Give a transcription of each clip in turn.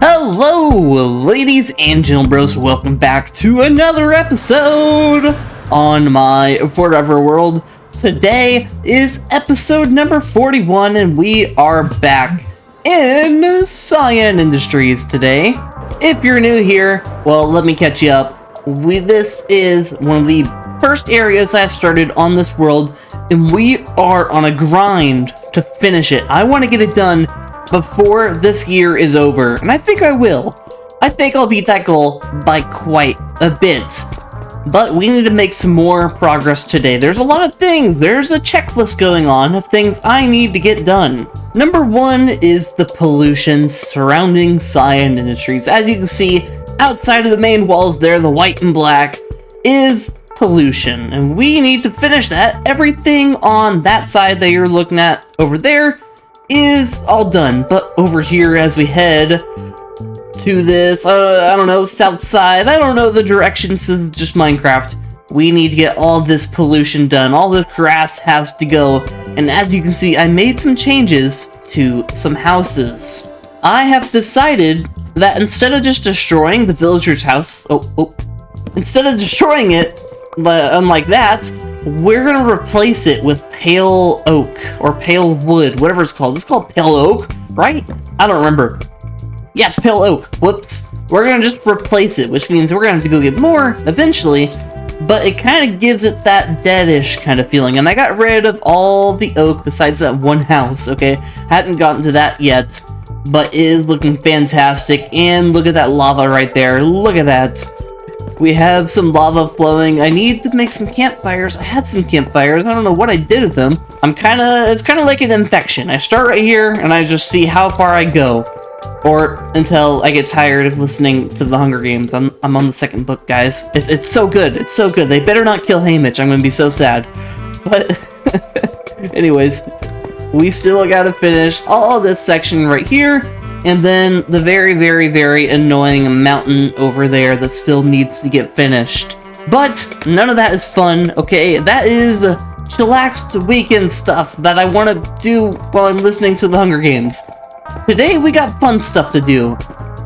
Hello, ladies and gentlemen, bros. Welcome back to another episode on my Forever World. Today is episode number 41, and we are back in Cyan Industries today. If you're new here, well, let me catch you up. This is one of the first areas I started on this world, and we are on a grind to finish it. I want to get it done before this year is over, and I think I will. I think I'll beat that goal by quite a bit. But we need to make some more progress today. There's a lot of things. There's a checklist going on of things I need to get done. Number one is the pollution surrounding Cyan Industries. As you can see, outside of the main walls there, the white and black, is pollution. And we need to finish that. Everything on that side that you're looking at over there is all done, but over here as we head to this, I don't know, south side, I don't know the directions, this is just Minecraft. We need to get all this pollution done, all the grass has to go, and as you can see, I made some changes to some houses. I have decided that instead of just destroying the villager's house, instead of destroying it, unlike that, we're gonna replace it with pale oak, or pale wood, whatever it's called. It's called pale oak, right? I don't remember. Yeah, it's pale oak. Whoops. We're gonna just replace it, which means we're gonna have to go get more eventually, but it kind of gives it that deadish kind of feeling. And I got rid of all the oak besides that one house, okay? Hadn't gotten to that yet, but it is looking fantastic. And look at that lava right there. Look at that. We have some lava flowing. I need to make some campfires. I had some campfires. I don't know what I did with them. It's kind of like an infection. I start right here and I just see how far I go. Or until I get tired of listening to the Hunger Games. I'm on the second book, guys. It's so good. It's so good. They better not kill Haymitch. I'm going to be so sad. But anyways, we still got to finish all this section right here. And then the very, very, very annoying mountain over there that still needs to get finished. But none of that is fun, okay? That is chillaxed weekend stuff that I want to do while I'm listening to the Hunger Games. Today we got fun stuff to do.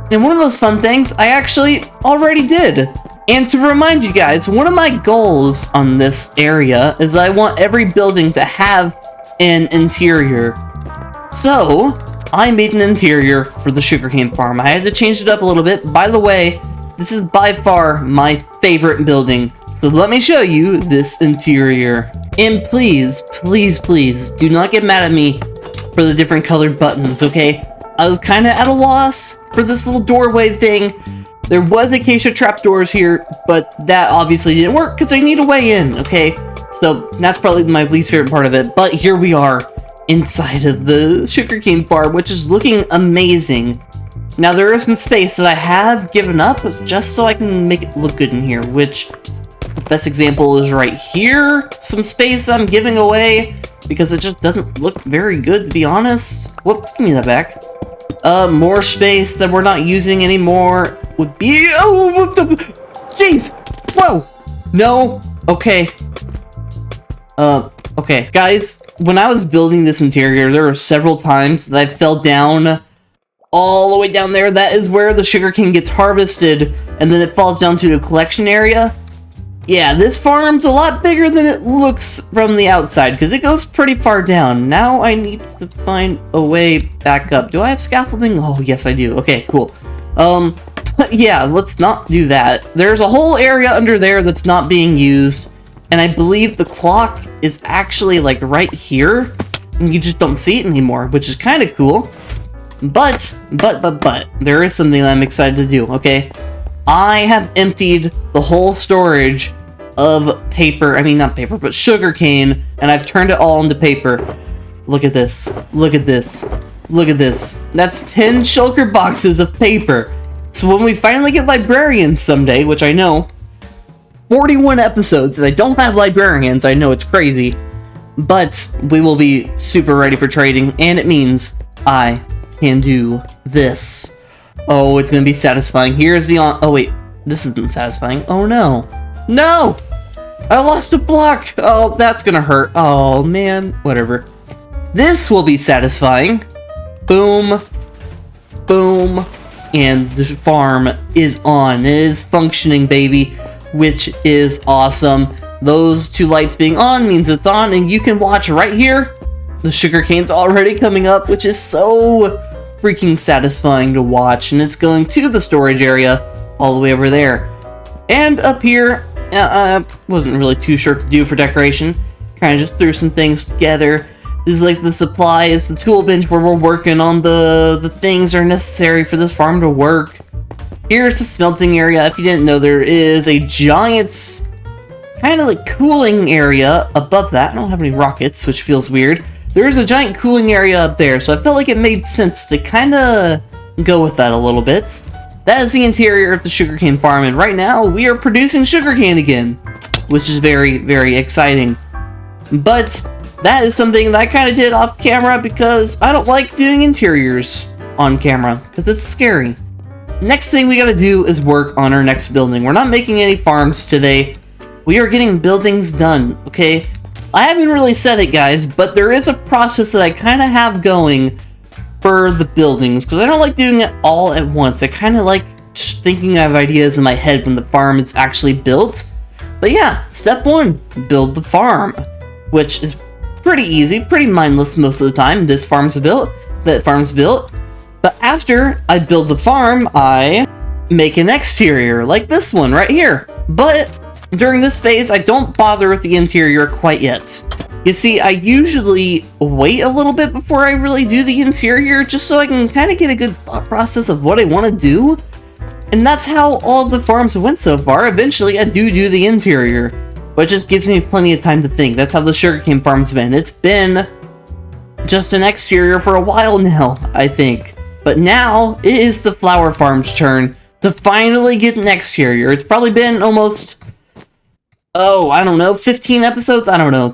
And one of those fun things I actually already did. And to remind you guys, one of my goals on this area is I want every building to have an interior. So I made an interior for the sugarcane farm. I had to change it up a little bit. By the way, this is by far my favorite building. So let me show you this interior. And please, please, please, do not get mad at me for the different colored buttons, okay? I was kind of at a loss for this little doorway thing. There was acacia trapdoors here, but that obviously didn't work because I need a way in, okay? So that's probably my least favorite part of it. But here we are, inside of the sugarcane farm, which is looking amazing. Now there is some space that I have given up just so I can make it look good in here, which the best example is right here. Some space I'm giving away because it just doesn't look very good, to be honest. Whoops, give me that back. More space that we're not using anymore would be, jeez, whoa, no, okay. Okay, guys, when I was building this interior, there were several times that I fell down all the way down there. That is where the sugarcane gets harvested, and then it falls down to a collection area. Yeah, this farm's a lot bigger than it looks from the outside, because it goes pretty far down. Now I need to find a way back up. Do I have scaffolding? Oh, yes, I do. Okay, cool. But yeah, let's not do that. There's a whole area under there that's not being used. And I believe the clock is actually like right here, and you just don't see it anymore, which is kind of cool. But, there is something that I'm excited to do, okay? I have emptied the whole storage of paper, I mean not paper, but sugarcane, and I've turned it all into paper. Look at this, look at this, look at this. That's 10 shulker boxes of paper. So when we finally get librarians someday, which I know, 41 episodes and I don't have librarians, I know it's crazy, but we will be super ready for trading, and it means I can do this. Oh, it's gonna be satisfying. Here's the oh wait, this isn't satisfying. Oh no. No! I lost a block! Oh, that's gonna hurt. Oh, man. Whatever. This will be satisfying. Boom. Boom. And the farm is on. It is functioning, baby, which is awesome. Those two lights being on means it's on, and you can watch right here. The sugarcane's already coming up, which is so freaking satisfying to watch. And it's going to the storage area all the way over there. And up here, I wasn't really too sure what to do for decoration. Kind of just threw some things together. This is like the supplies, the tool bench where we're working on the things that are necessary for this farm to work. Here's the smelting area. If you didn't know, there is a giant kind of like cooling area above that. I don't have any rockets, which feels weird. There is a giant cooling area up there, so I felt like it made sense to kind of go with that a little bit. That is the interior of the sugarcane farm, and right now we are producing sugarcane again, which is very, very exciting. But that is something that I kind of did off camera because I don't like doing interiors on camera because it's scary. Next thing we gotta do is work on our next building. We're not making any farms today. We are getting buildings done, okay? I haven't really said it, guys, but there is a process that I kind of have going for the buildings because I don't like doing it all at once. I kind of like just thinking of ideas in my head when the farm is actually built. But yeah, step one, build the farm, which is pretty easy, pretty mindless most of the time. This farm's built, that farm's built. But after I build the farm, I make an exterior like this one right here. But during this phase, I don't bother with the interior quite yet. You see, I usually wait a little bit before I really do the interior, just so I can kind of get a good thought process of what I want to do. And that's how all of the farms went so far. Eventually, I do the interior, but it just gives me plenty of time to think. That's how the sugarcane farm's been. It's been just an exterior for a while now, I think. But now, it is the flower farm's turn to finally get an exterior. It's probably been almost, oh, I don't know, 15 episodes? I don't know,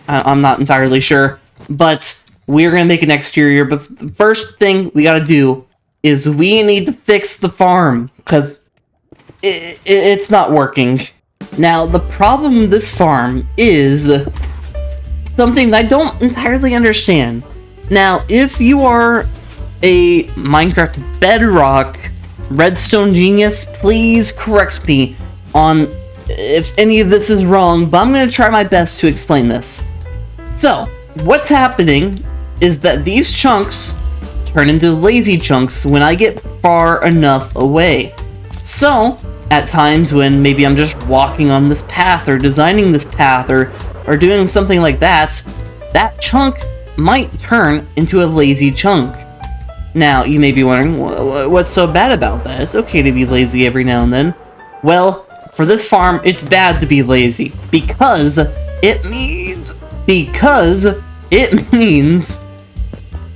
I'm not entirely sure. But we're gonna make an exterior, but the first thing we gotta do is we need to fix the farm, because it's not working. Now, the problem with this farm is something that I don't entirely understand. Now, if you are a Minecraft Bedrock Redstone genius, please correct me on if any of this is wrong, but I'm going to try my best to explain this. So, what's happening is that these chunks turn into lazy chunks when I get far enough away. So, at times when maybe I'm just walking on this path or designing this path or doing something like that, that chunk might turn into a lazy chunk. Now, you may be wondering, what's so bad about that? It's okay to be lazy every now and then. Well, for this farm, it's bad to be lazy because it means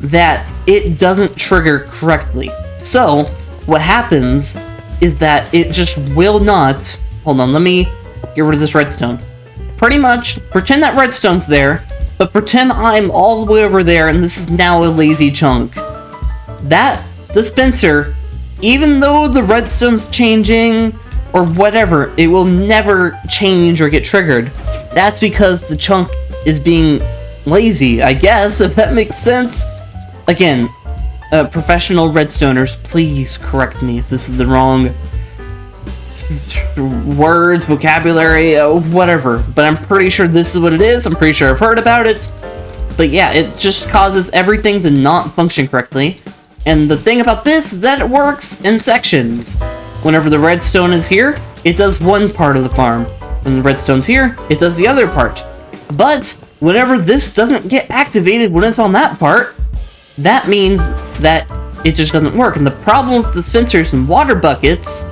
that it doesn't trigger correctly. So, what happens is that it just will not... Hold on, let me get rid of this redstone. Pretty much, pretend that redstone's there, but pretend I'm all the way over there and this is now a lazy chunk. That dispenser, even though the redstone's changing or whatever, it will never change or get triggered. That's because the chunk is being lazy, I guess, if that makes sense. Again, professional redstoners, please correct me if this is the wrong words, vocabulary, whatever. But I'm pretty sure this is what it is. I'm pretty sure I've heard about it. But yeah, it just causes everything to not function correctly. And the thing about this is that it works in sections. Whenever the redstone is here, it does one part of the farm. When the redstone's here, it does the other part. But whenever this doesn't get activated when it's on that part, that means that it just doesn't work. And the problem with dispensers and water buckets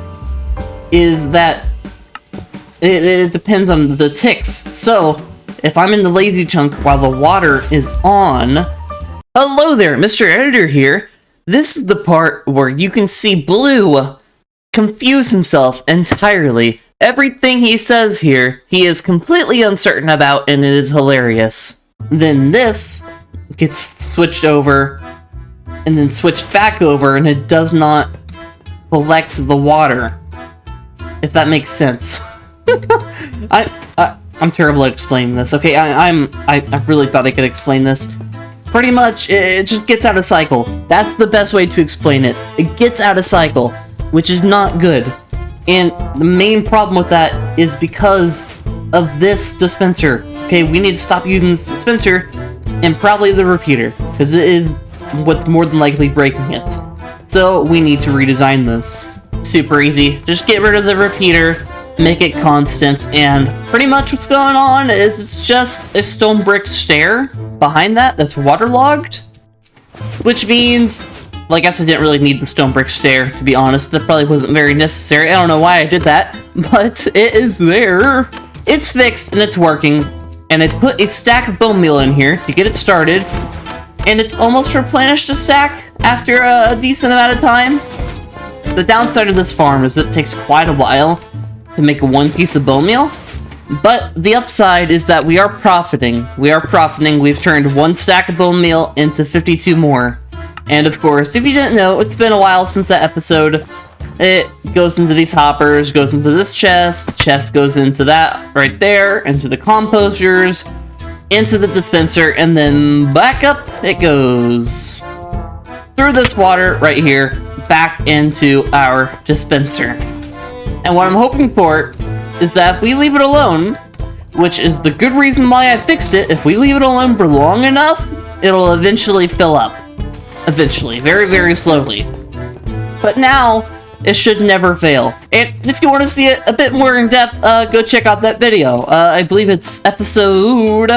is that it depends on the ticks. So, if I'm in the lazy chunk while the water is on... Hello there, Mr. Editor here. This is the part where you can see Blue confuse himself entirely. Everything he says here, he is completely uncertain about, and it is hilarious. Then this gets switched over, and then switched back over, and it does not collect the water. If that makes sense. I I'm terrible at explaining this. Okay, I really thought I could explain this. Pretty much, it just gets out of cycle. That's the best way to explain it. It gets out of cycle, which is not good. And the main problem with that is because of this dispenser. Okay, we need to stop using this dispenser and probably the repeater, because it is what's more than likely breaking it. So we need to redesign this. Super easy. Just get rid of the repeater, make it constant, and pretty much what's going on is it's just a stone brick stair behind that's waterlogged, which means, well, I guess I didn't really need the stone brick stair, to be honest. That probably wasn't very necessary. I don't know why I did that, but it is there. It's fixed and it's working, and I put a stack of bone meal in here to get it started, and it's almost replenished a stack after a decent amount of time. The downside of this farm is it takes quite a while to make one piece of bone meal, but the upside is that we are profiting. We've turned one stack of bone meal into 52 more. And of course, if you didn't know, it's been a while since that episode. It goes into these hoppers, goes into this chest goes into that right there, into the composters, into the dispenser, and then back up it goes. Through this water right here, back into our dispenser. And what I'm hoping for is that if we leave it alone, which is the good reason why I fixed it, if we leave it alone for long enough, it'll eventually fill up. Eventually, very, very slowly. But now, it should never fail. And if you want to see it a bit more in depth, go check out that video. I believe it's episode...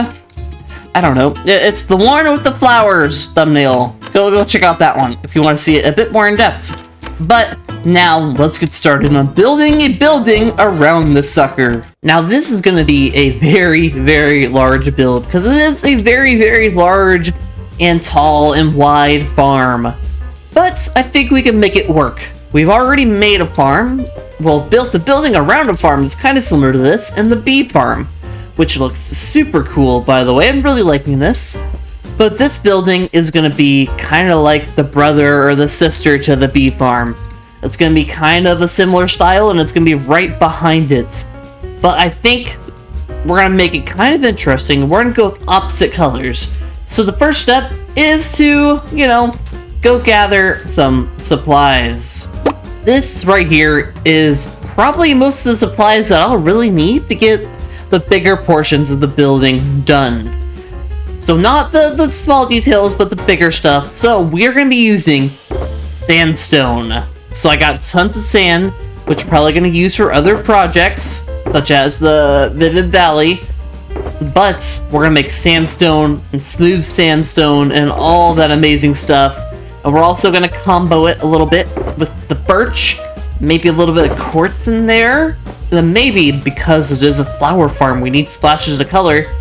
I don't know. It's the one with the flowers thumbnail. Go check out that one if you want to see it a bit more in depth. But now let's get started on building a building around this sucker. Now this is going to be a very, very large build because it is a very, very large and tall and wide farm. But I think we can make it work. We've already made a farm. Well, built a building around a farm that's kind of similar to this, and the bee farm, which looks super cool, by the way. I'm really liking this. But this building is going to be kind of like the brother or the sister to the bee farm. It's going to be kind of a similar style, and it's going to be right behind it. But I think we're going to make it kind of interesting. We're going to go with opposite colors. So the first step is to, go gather some supplies. This right here is probably most of the supplies that I'll really need to get the bigger portions of the building done. So not the small details, but the bigger stuff. So we're going to be using sandstone. So I got tons of sand, which I'm probably going to use for other projects, such as the Vivid Valley. But we're going to make sandstone and smooth sandstone and all that amazing stuff. And we're also going to combo it a little bit with the birch, maybe a little bit of quartz in there. And then maybe, because it is a flower farm, we need splashes of color,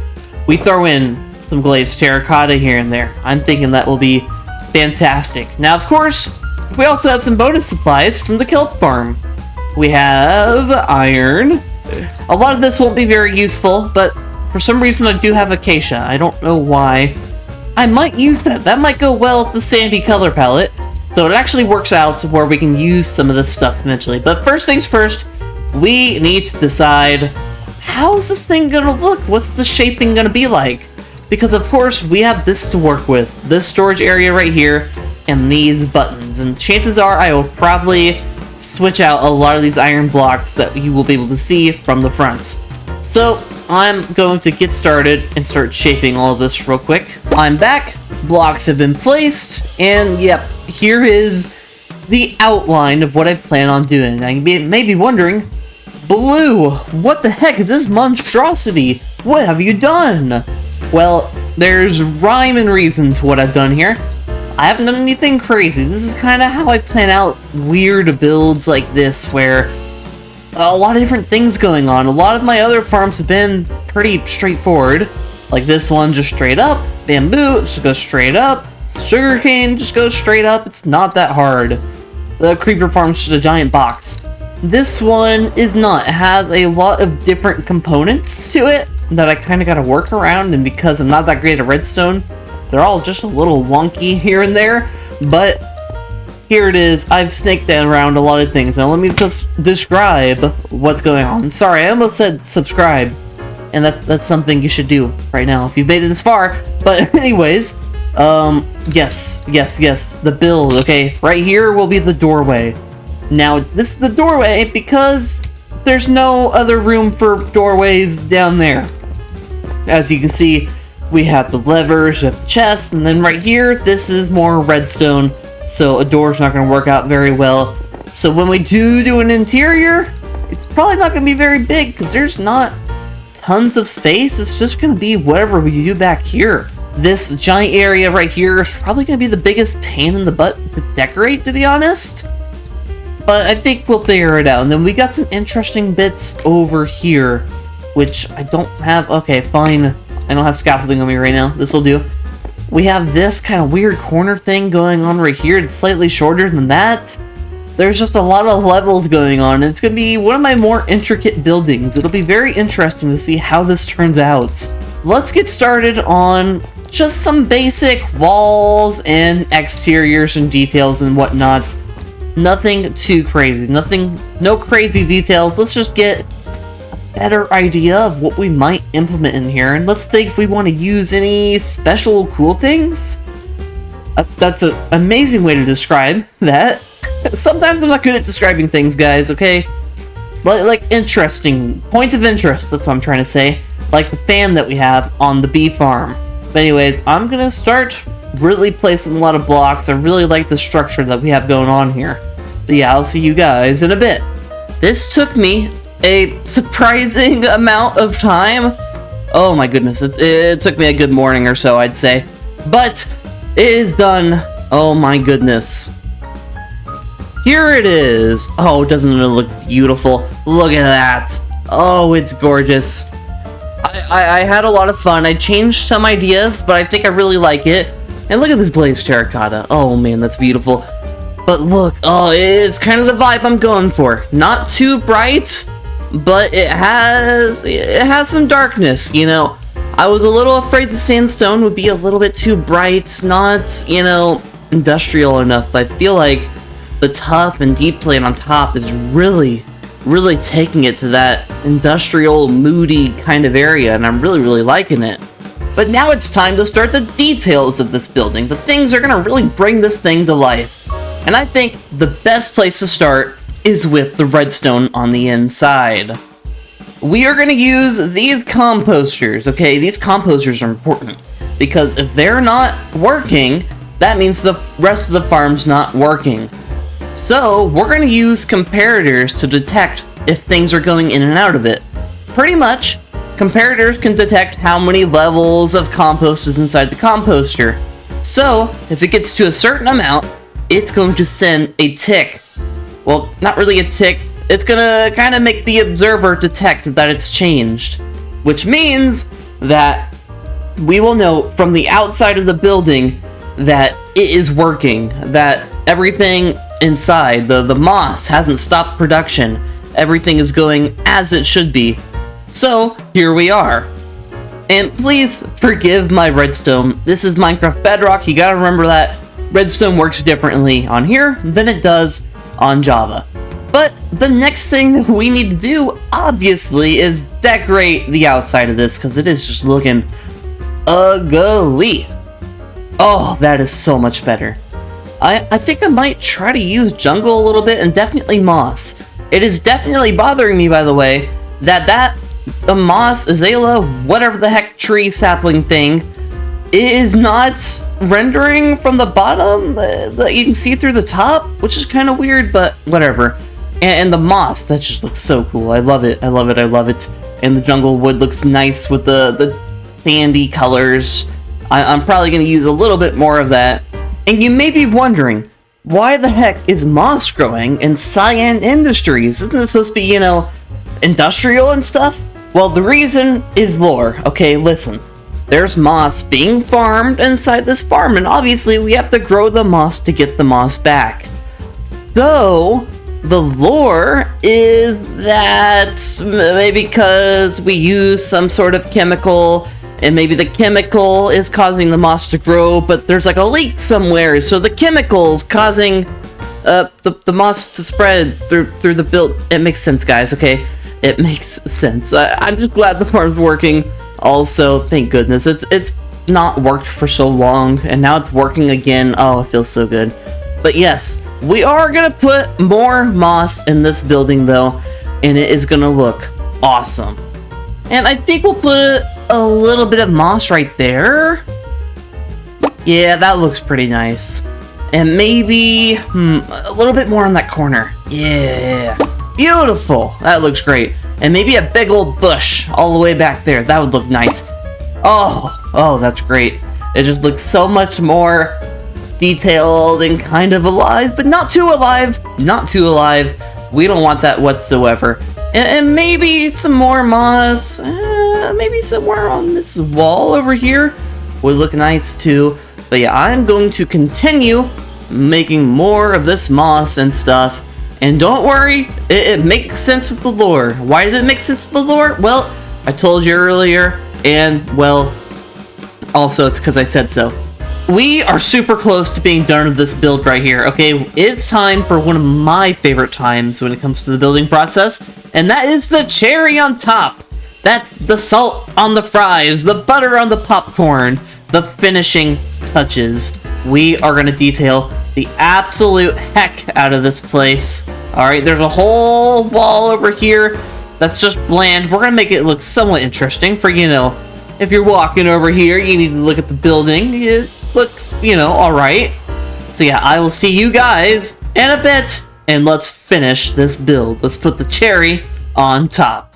we throw in some glazed terracotta here and there. I'm thinking that will be fantastic. Now, of course, we also have some bonus supplies from the kelp farm. We have iron. A lot of this won't be very useful, but for some reason I do have acacia. I don't know why. I might use that. That might go well with the sandy color palette. So it actually works out where we can use some of this stuff eventually. But first things first, we need to decide, how's this thing gonna look? What's the shaping gonna be like? Because of course we have this to work with. This storage area right here and these buttons. And chances are I will probably switch out a lot of these iron blocks that you will be able to see from the front. So I'm going to get started and start shaping all of this real quick. I'm back, blocks have been placed, and yep, here is the outline of what I plan on doing. Now you may be wondering, Blue, what the heck is this monstrosity? What have you done? Well, there's rhyme and reason to what I've done here. I haven't done anything crazy. This is kind of how I plan out weird builds like this, where a lot of different things going on. A lot of my other farms have been pretty straightforward. Like this one, just straight up. Bamboo, just goes straight up. Sugarcane, just goes straight up. It's not that hard. The creeper farm's just a giant box. This one is not. It has a lot of different components to it that I kind of got to work around, and because I'm not that great at redstone, they're all just a little wonky here and there, but here it is. I've snaked around a lot of things. Now let me describe what's going on. Sorry, I almost said subscribe. and that's something you should do right now if you've made it this far. But anyways, yes, the build. Okay, right here will be the doorway. Now, this is the doorway because there's no other room for doorways down there. As you can see, we have the levers, we have the chest, and then right here, this is more redstone, so a door's not going to work out very well. So when we do an interior, it's probably not going to be very big because there's not tons of space. It's just going to be whatever we do back here. This giant area right here is probably going to be the biggest pain in the butt to decorate, to be honest. But I think we'll figure it out. And then we got some interesting bits over here, which I don't have. Okay, fine. I don't have scaffolding on me right now. This will do. We have this kind of weird corner thing going on right here. It's slightly shorter than that. There's just a lot of levels going on. It's going to be one of my more intricate buildings. It'll be very interesting to see how this turns out. Let's get started on just some basic walls and exteriors and details and whatnot. Nothing too crazy. No crazy details. Let's just get better idea of what we might implement in here, and let's think if we want to use any special cool things. That's an amazing way to describe that. Sometimes I'm not good at describing things, guys, okay? Like interesting points of interest, that's what I'm trying to say, like the fan that we have on the bee farm. But anyways, I'm gonna start really placing a lot of blocks. I really like the structure that we have going on here. But yeah, I'll see you guys in a bit. This took me a surprising amount of time. Oh my goodness, it took me a good morning or so, I'd say. But it is done. Oh my goodness. Here it is. Oh, doesn't it look beautiful? Look at that. Oh, it's gorgeous. I had a lot of fun. I changed some ideas, but I think I really like it. And look at this glazed terracotta. Oh man, that's beautiful. But look, oh, it's kind of the vibe I'm going for. Not too bright, but it has some darkness, you know. I was a little afraid the sandstone would be a little bit too bright, not, you know, industrial enough. But I feel like the tough and deep plate on top is really taking it to that industrial, moody kind of area, and I'm really liking it. But now it's time to start the details of this building. The things are gonna really bring this thing to life. And I think the best place to start is with the redstone on the inside. We are going to use these composters, okay? These composters are important because if they're not working, that means the rest of the farm's not working. So we're going to use comparators to detect if things are going in and out of it. Pretty much, comparators can detect how many levels of compost is inside the composter. So if it gets to a certain amount, it's going to send a tick. Well, not really a tick. It's gonna kind of make the observer detect that it's changed. Which means that we will know from the outside of the building that it is working. That everything inside, the moss hasn't stopped production. Everything is going as it should be. So, here we are. And please forgive my redstone. This is Minecraft Bedrock. You gotta remember that redstone works differently on here than it does on Java. But the next thing that we need to do, obviously, is decorate the outside of this, because it is just looking ugly. Oh, that is so much better. I think I might try to use jungle a little bit, and definitely moss. It is definitely bothering me, by the way, that moss, azalea, whatever the heck tree sapling thing, is not rendering from the bottom that you can see through the top, which is kind of weird, but whatever. And the moss, that just looks so cool. I love it. And the jungle wood looks nice with the sandy colors. I'm probably going to use a little bit more of that. And you may be wondering, why the heck is moss growing in Cyan Industries? Isn't it supposed to be, you know, industrial and stuff? Well, the reason is lore. Okay, listen. There's moss being farmed inside this farm, and obviously we have to grow the moss to get the moss back. So, the lore is that maybe because we use some sort of chemical, and maybe the chemical is causing the moss to grow, but there's like a leak somewhere, so the chemical's causing the moss to spread through the build. It makes sense, guys, okay? it makes sense. I'm just glad the farm's working. Also, thank goodness, it's not worked for so long, and now it's working again. Oh, it feels so good. But yes, we are gonna put more moss in this building though, and it is gonna look awesome. And I think we'll put a little bit of moss right there. Yeah, that looks pretty nice. And maybe a little bit more on that corner. Yeah, beautiful. That looks great. And maybe a big old bush all the way back there. That would look nice. Oh, that's great. It just looks so much more detailed and kind of alive, but not too alive. Not too alive. We don't want that whatsoever. And maybe some more moss. Maybe somewhere on this wall over here would look nice too. But yeah, I'm going to continue making more of this moss and stuff. And don't worry, it makes sense with the lore. Why does it make sense with the lore? Well, I told you earlier, and well, also it's because I said so. We are super close to being done with this build right here, okay? It's time for one of my favorite times when it comes to the building process, and that is the cherry on top. That's the salt on the fries, the butter on the popcorn, the finishing touches. We are going to detail the absolute heck out of this place. Alright, there's a whole wall over here that's just bland. We're going to make it look somewhat interesting for, you know, if you're walking over here, you need to look at the building. It looks, you know, alright. So yeah, I will see you guys in a bit, and let's finish this build. Let's put the cherry on top.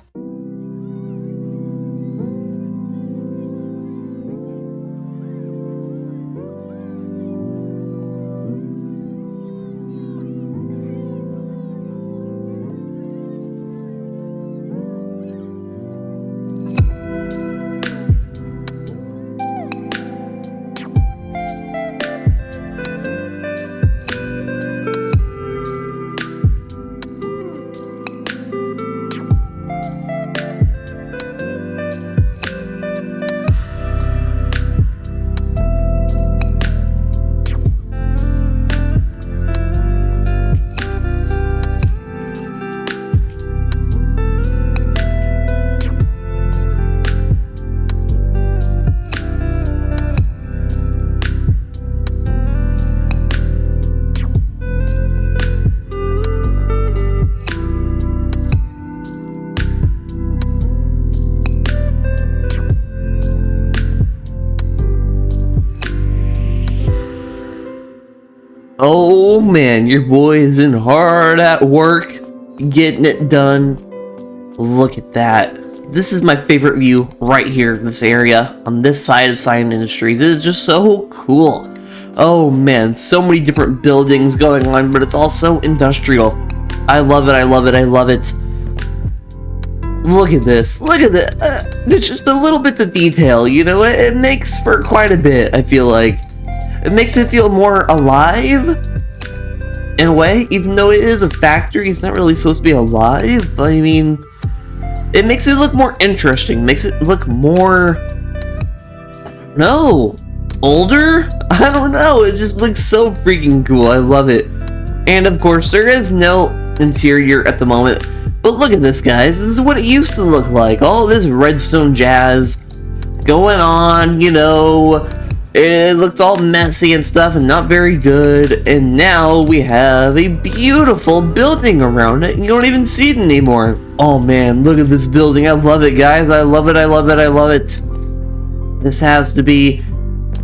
Oh man, your boy has been hard at work getting it done. Look at that. This is my favorite view right here in this area on this side of Cyan Industries. It is just so cool. Oh man, so many different buildings going on, but it's also industrial. I love it, I love it, I love it. Look at this. Look at that. There's just a little bits of detail, you know, it makes for quite a bit, I feel like. It makes it feel more alive, in a way, even though it is a factory, it's not really supposed to be alive, but I mean, it makes it look more interesting, makes it look more, I don't know, older? I don't know, it just looks so freaking cool, I love it. And of course, there is no interior at the moment, but look at this, guys, this is what it used to look like, all this redstone jazz going on, you know. It looked all messy and stuff and not very good, and now we have a beautiful building around it and you don't even see it anymore. Oh man, look at this building. I love it, guys. I love it, I love it, I love it. This has to be...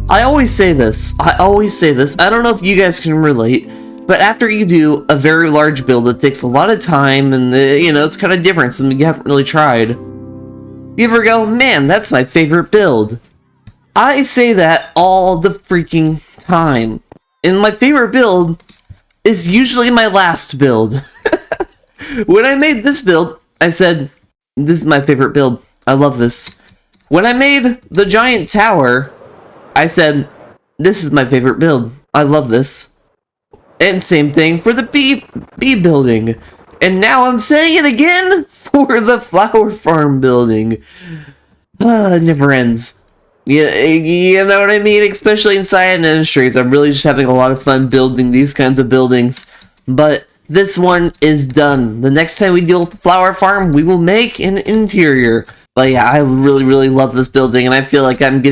I always say this. I don't know if you guys can relate, but after you do a very large build that takes a lot of time and, you know, it's kind of different, something you haven't really tried, you ever go, man, that's my favorite build. I say that all the freaking time. And my favorite build is usually my last build. When I made this build, I said, this is my favorite build. I love this. When I made the giant tower, I said, this is my favorite build. I love this. And same thing for the bee building. And now I'm saying it again for the flower farm building. It never ends. Yeah, you know what I mean? Especially in Cyan Industries, I'm really just having a lot of fun building these kinds of buildings. But this one is done. The next time we deal with the flower farm, we will make an interior. But yeah, I really love this building, and I feel like I'm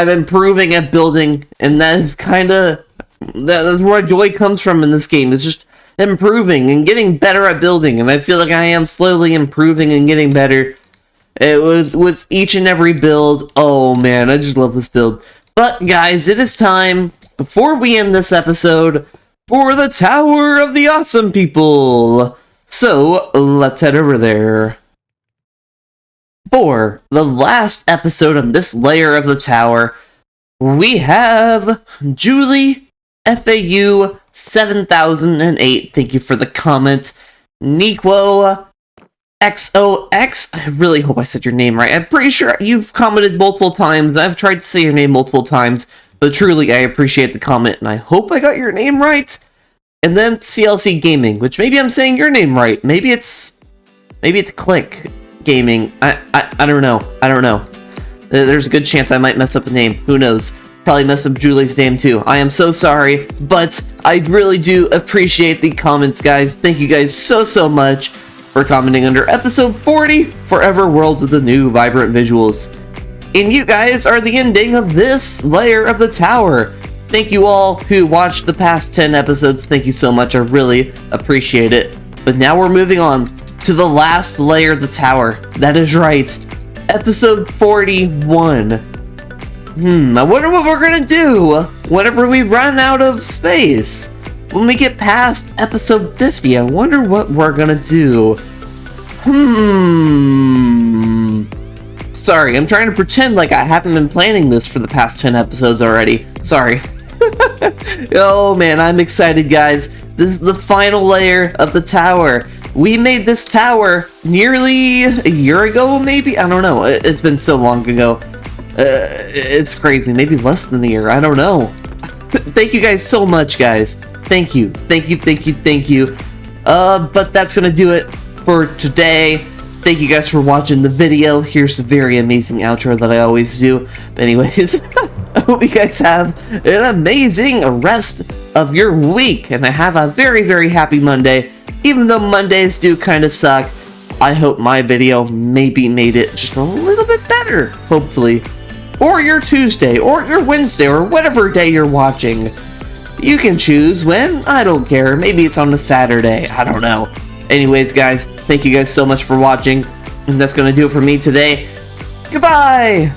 improving at building, and that is where joy comes from in this game. It's just improving and getting better at building, and I feel like I am slowly improving and getting better with each and every build. Oh man, I just love this build. But guys, it is time, before we end this episode, for the Tower of the Awesome People. So let's head over there. For the last episode on this layer of the tower, we have Julie FAU 7008. Thank you for the comment. Nico XOX. I really hope I said your name right. I'm pretty sure you've commented multiple times. I've tried to say your name multiple times, but truly I appreciate the comment, and I hope I got your name right. And then CLC Gaming, which maybe I'm saying your name right. Maybe it's Click Gaming. I don't know. There's a good chance I might mess up the name. Who knows? Probably mess up Julie's name too. I am so sorry, but I really do appreciate the comments, guys. Thank you guys so much for commenting under episode 40, Forever World with the new vibrant visuals. And you guys are the ending of this layer of the tower. Thank you all who watched the past 10 episodes. Thank you so much. I really appreciate it. But now we're moving on to the last layer of the tower. That is right. Episode 41. I wonder what we're gonna do whenever we run out of space. When we get past episode 50, I wonder what we're gonna do. Sorry, I'm trying to pretend like I haven't been planning this for the past 10 episodes already. Sorry. Oh man, I'm excited, guys. This is the final layer of the tower. We made this tower nearly a year ago, maybe? I don't know. It's been so long ago. It's crazy. Maybe less than a year. I don't know. Thank you guys so much, guys. Thank you. But that's gonna do it for today. Thank you guys for watching the video. Here's the very amazing outro that I always do. But anyways, I hope you guys have an amazing rest of your week, and I have a very happy Monday. Even though Mondays do kind of suck, I hope my video maybe made it just a little bit better, hopefully. Or your Tuesday, or your Wednesday, or whatever day you're watching. You can choose when, I don't care. Maybe it's on a Saturday, I don't know. Anyways, guys, thank you guys so much for watching, and that's gonna do it for me today. Goodbye!